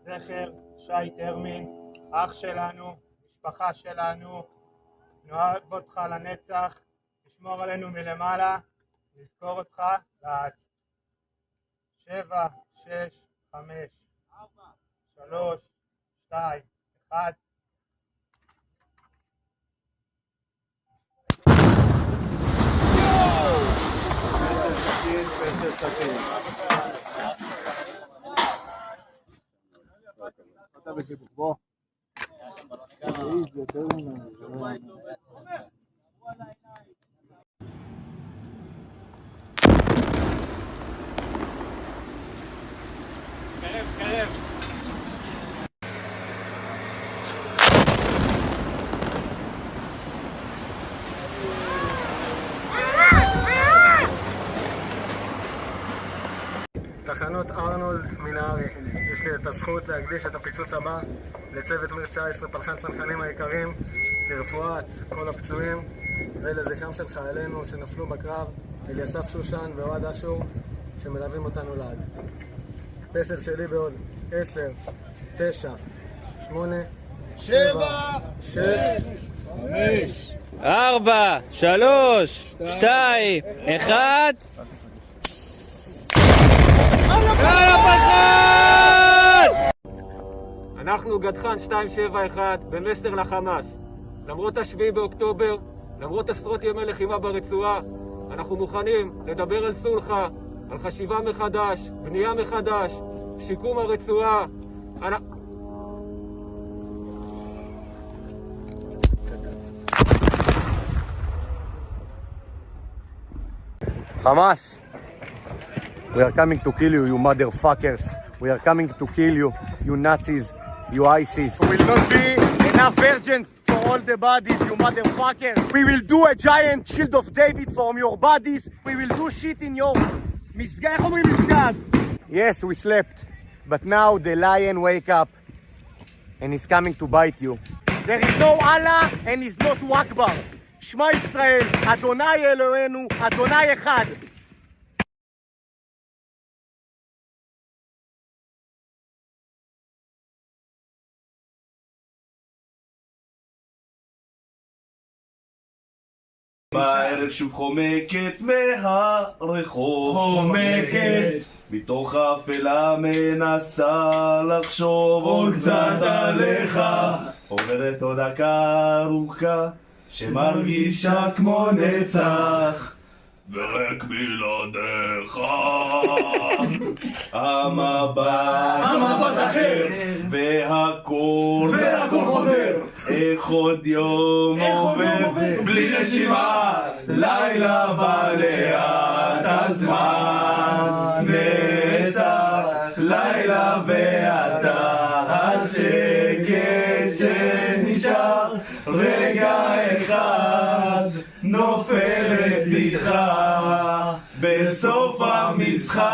זכר שי טרמין, אח שלנו, משפחה שלנו, נאהב אותך לנצח, תשמור עלינו מלמעלה, נזכור אותך לעד. 7, 6, 5, 3, 2, 1. אתה בחיבוק, בוא. זה יותר קרב. תחנות ארנולד מנהרי. יש לי את הזכות להקדיש את הפיצוץ הבא לצוות מיר 19 פלחן צנחנים היקרים, לרפואת כל הפצועים ולזכרם של חיילינו שנפלו בקרב, אליסף שושן ואוהד אשור שמלווים אותנו לעד. פסל שלי בעוד 10, 9, 8, 7, 6, 5, 4, 3, 2, 1. על הפחד! אנחנו גדחן 271 במסר לחמאס. למרות ה7 באוקטובר, למרות עשרות ימי לחימה ברצועה, אנחנו מוכנים לדבר על סולחה, על חשיבה מחדש, בנייה מחדש, שיקום הרצועה. Hamas, we are coming to kill you, you motherfuckers. We are coming to kill you, you Nazis, you ISIS. Will not be enough virgins for all the bodies, you motherfuckers. We will do a giant shield of David from your bodies. We will do shit in your מסגד. Yes, we slept, but now the lion wake up and he's coming to bite you. There is no Allah and he's not Akbar. שמע ישראל, אדוני אלוהינו, אדוני אחד. בערב שוב חומקת מהרחוב, חומקת מתוך אפלה מנסה לחשוב עוד קצת עליך, עוברת עוד דקה ארוכה שמרגישה כמו נצח ורק בלעדיך המבט אחר והכל חודר, איך עוד יום עובר בלי נשימה, לילה בא לאט הזמן נצח, לילה ואתה השקט שנשאר, רגע אחד נופלת איתך בסוף המשחק.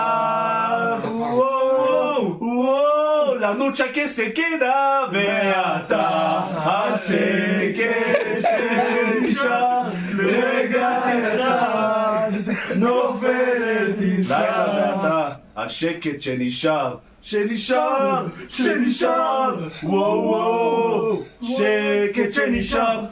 לנוצ'ה כסקדה ואתה השקט שנשאר, רגע אחד נופלת איתך ואתה השקט שנשאר, שנשאר, שקט שנשאר.